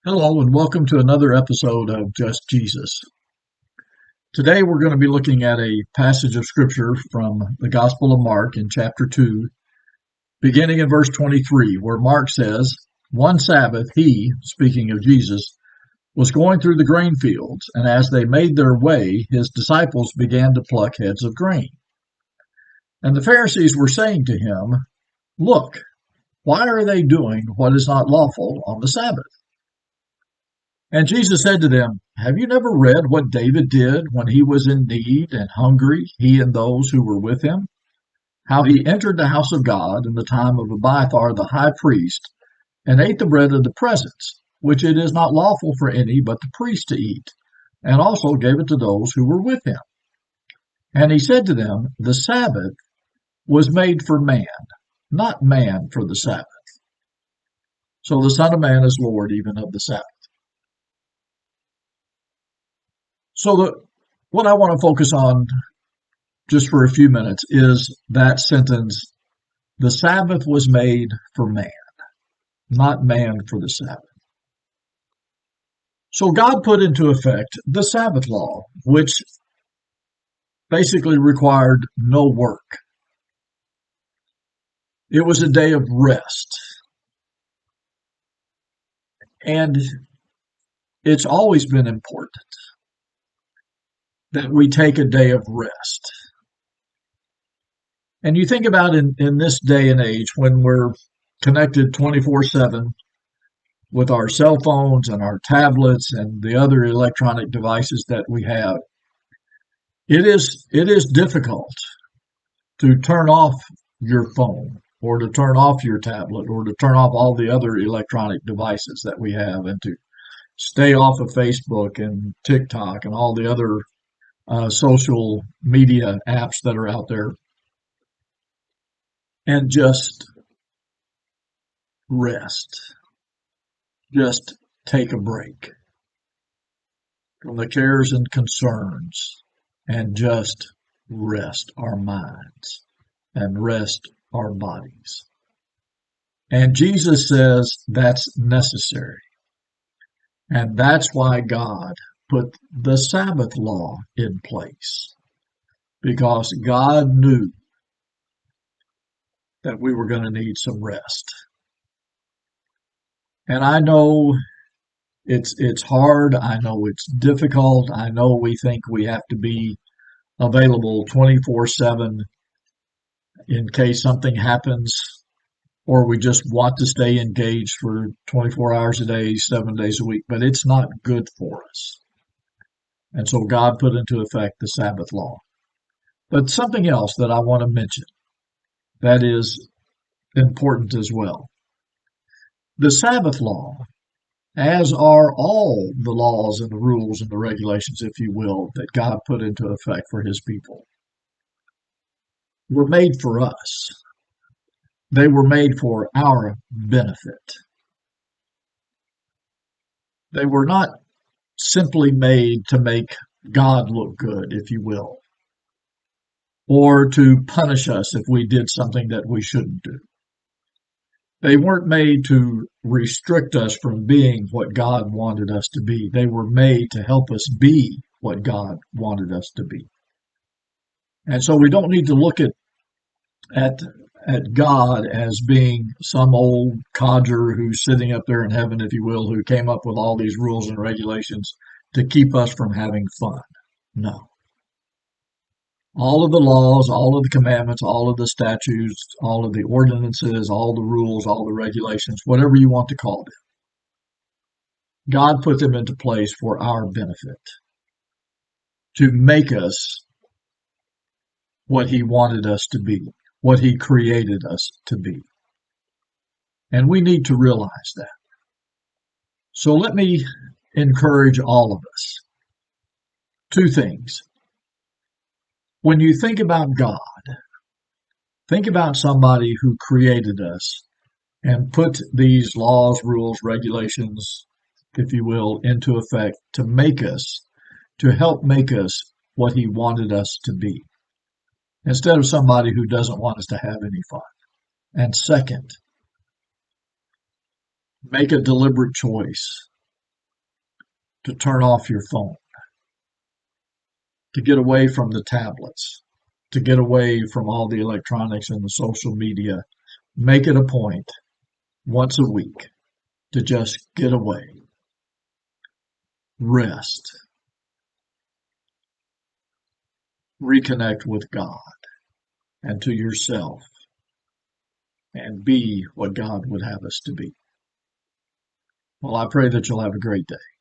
Hello, and welcome to another episode of Just Jesus. Today we're going to be looking at a passage of Scripture from the Gospel of Mark in chapter 2, beginning in verse 23, where Mark says, "One Sabbath he," speaking of Jesus, "was going through the grain fields, and as they made their way, his disciples began to pluck heads of grain. And the Pharisees were saying to him, 'Look, why are they doing what is not lawful on the Sabbath?' And Jesus said to them, 'Have you never read what David did when he was in need and hungry, he and those who were with him? How he entered the house of God in the time of Abiathar the high priest, and ate the bread of the presence, which it is not lawful for any but the priest to eat, and also gave it to those who were with him.' And he said to them, 'The Sabbath was made for man, not man for the Sabbath. So the Son of Man is Lord even of the Sabbath.'" What I want to focus on just for a few minutes is that sentence, "The Sabbath was made for man, not man for the Sabbath." So God put into effect the Sabbath law, which basically required no work. It was a day of rest. And it's always been important that we take a day of rest. And you think about in this day and age when we're connected 24/7 with our cell phones and our tablets and the other electronic devices that we have, it is difficult to turn off your phone or to turn off your tablet or to turn off all the other electronic devices that we have and to stay off of Facebook and TikTok and all the other social media apps that are out there and just rest, just take a break from the cares and concerns and just rest our minds and rest our bodies. And Jesus says that's necessary. And that's why God put the Sabbath law in place, because God knew that we were going to need some rest. And I know it's hard. I know it's difficult. I know we think we have to be available 24/7 in case something happens, or we just want to stay engaged for 24 hours a day, 7 days a week, but it's not good for us. And so God put into effect the Sabbath law. But something else that I want to mention that is important as well. The Sabbath law, as are all the laws and the rules and the regulations, if you will, that God put into effect for his people, were made for us. They were made for our benefit. They were not simply made to make God look good, if you will, or to punish us if we did something that we shouldn't do. They weren't made to restrict us from being what God wanted us to be. They were made to help us be what God wanted us to be. And so we don't need to look at God as being some old codger who's sitting up there in heaven, if you will, who came up with all these rules and regulations to keep us from having fun. No. All of the laws, all of the commandments, all of the statutes, all of the ordinances, all the rules, all the regulations, whatever you want to call them, God put them into place for our benefit, to make us what he wanted us to be, what he created us to be. And we need to realize that. So let me encourage all of us. Two things. When you think about God, think about somebody who created us and put these laws, rules, regulations, if you will, into effect to make us, to help make us what he wanted us to be, instead of somebody who doesn't want us to have any fun. And second, make a deliberate choice to turn off your phone, to get away from the tablets, to get away from all the electronics and the social media. Make it a point once a week to just get away, rest, reconnect with God and to yourself, and be what God would have us to be. Well, I pray that you'll have a great day.